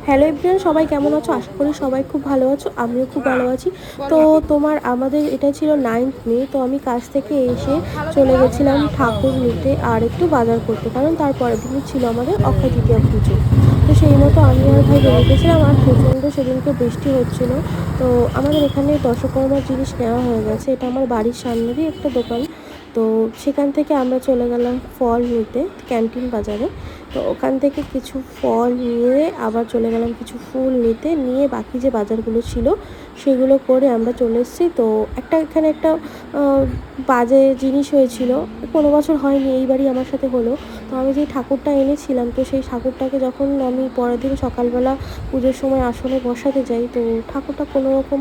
Hello everyone, সবাই কেমন আছো? আশা করি সবাই খুব ভালো আছো, আমিও খুব ভালো আছি। তো আমাদের এটা ছিল 9th মে। তো আমি কাজ থেকে এসে চলে গেছিলাম ঠাকুর নিতে আর একটু বাজার করতে, কারণ তার পরের দিনই ছিল আমাদের অক্ষয় তৃতীয়া পুজো। তো সেই মতো আমি আর ভাই বেরিয়ে গেছিলাম, আর প্রচণ্ড সেদিনকে বৃষ্টি হচ্ছিল। তো আমাদের এখানে দশকর্মার জিনিস নেওয়া হয়ে গেছে, এটা আমার বাড়ির সামনেরই একটা দোকান। তো সেখান থেকে আমরা চলে গেলাম ফল নিতে ক্যান্টিন বাজারে। তো ওখান থেকে কিছু ফল নিয়ে আবার চলে গেলাম কিছু ফুল নিতে, নিয়ে বাকি যে বাজারগুলো ছিল সেগুলো করে আমরা চলে এসেছি। তো এখানে একটা বাজে জিনিস হয়েছিল, কোনো বছর হয়নি, এইবারই আমার সাথে হলো। তো আমি যেই ঠাকুরটা এনেছিলাম, তো সেই ঠাকুরটাকে যখন আমি পরের দিন সকালবেলা পুজোর সময় আসনে বসাতে যাই, তো ঠাকুরটা কোনো রকম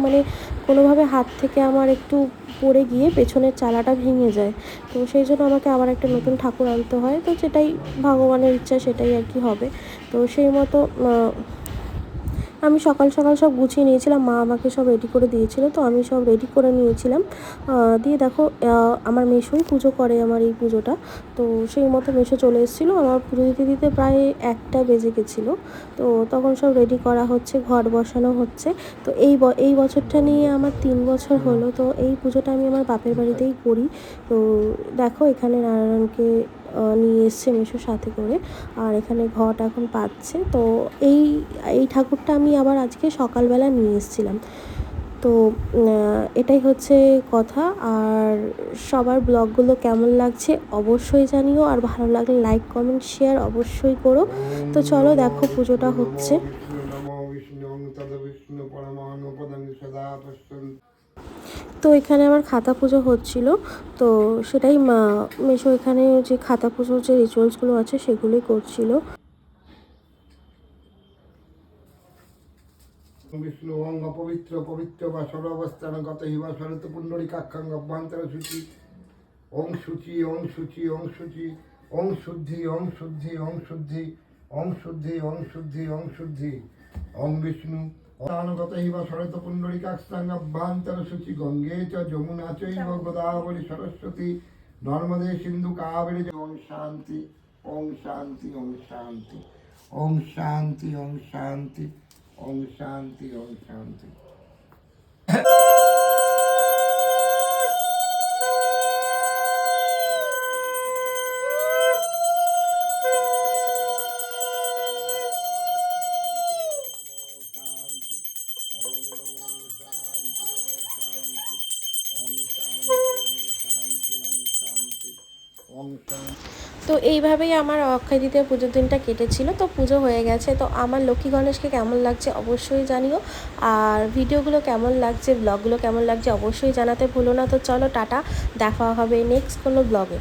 কোনোভাবে হাত থেকে আমার একটু পড়ে গিয়ে পেছনের চালাটা ভেঙে যায়। তো সেই জন্য আমাকে আবার একটা নতুন ঠাকুর আনতে হয়। তো যেটাই ভগবানের ইচ্ছা সেটাই আর কি হবে। তো সেই মতো আমি সকাল সকাল সব গুছিয়ে নিয়েছিলাম, মা আমাকে সব রেডি করে দিয়েছিল। তো আমি সব রেডি করে নিয়েছিলাম। দিয়ে দেখো, আমার মেসোই পুজো করে আমার এই পুজোটা। তো সেই মতো মেসো চলে এসেছিলো, আমার পুজো দিতে দিতে প্রায় 1টা বেজে গেছিলো। তো তখন সব রেডি করা হচ্ছে, ঘট বসানো হচ্ছে। তো এই বছরটা নিয়ে আমার 3 বছর হলো। তো এই পুজোটা আমি আমার বাপের বাড়িতেই করি। তো দেখো, এখানে নারায়ণকে নিয়ে এসছে মেসো সাথে করে, আর এখানে ঘট এখন পাচ্ছে। তো এই এই ঠাকুরটা আমি আবার আজকে সকালবেলা নিয়ে এসেছিলাম। তো এটাই হচ্ছে কথা। আর সবার ব্লগগুলো কেমন লাগছে অবশ্যই জানিও, আর ভালো লাগলে লাইক কমেন্ট শেয়ার অবশ্যই করো। তো চলো দেখো, পুজোটা হচ্ছে। তো এখানে আমার খাতা পুজো হচ্ছিল। তো সেটাই মেসো এখানে যে খাতা পুজোর যে রিচুয়ালসগুলো আছে সেগুলোই করছিল। বিষ্ণু অঙ্গ পবিত্র পবিত্র বা সর্বাবস্থান গত হিবা শরত পুণ্ডরিকাক্ষাঙ্গ অভ্যন্তর সূচি ওং সূচি ওং সূচি ওং সূচি ওং শুদ্ধি ওং শুদ্ধি ওং শুদ্ধি ওং শুদ্ধি ওং শুদ্ধি ওং শুদ্ধি ওং বিষ্ণু অনুগত হিবা শরত পুণ্ডরিকাক্ষাঙ্গ অভ্যন্তর সূচি গঙ্গে চ যমুনা চৈব গোদাবরী সরস্বতী নর্মদে সিন্ধু কাবেরী ওং শান্তি ওং শান্তি ওং শান্তি ওং শান্তি ওং শান্তি ওং শান্তি ওং শান্তি। তো এইভাবেই আমার অক্ষয় তৃতীয়া পুজোর দিনটা কেটেছিল। তো পুজো হয়ে গেছে। তো আমার লক্ষ্মী গণেশকে কেমন লাগছে অবশ্যই জানিও, আর ভিডিওগুলো কেমন লাগছে, ব্লগগুলো কেমন লাগছে অবশ্যই জানাতে ভুলো না। তো চলো টাটা, দেখা হবে নেক্সট কোনো ব্লগে।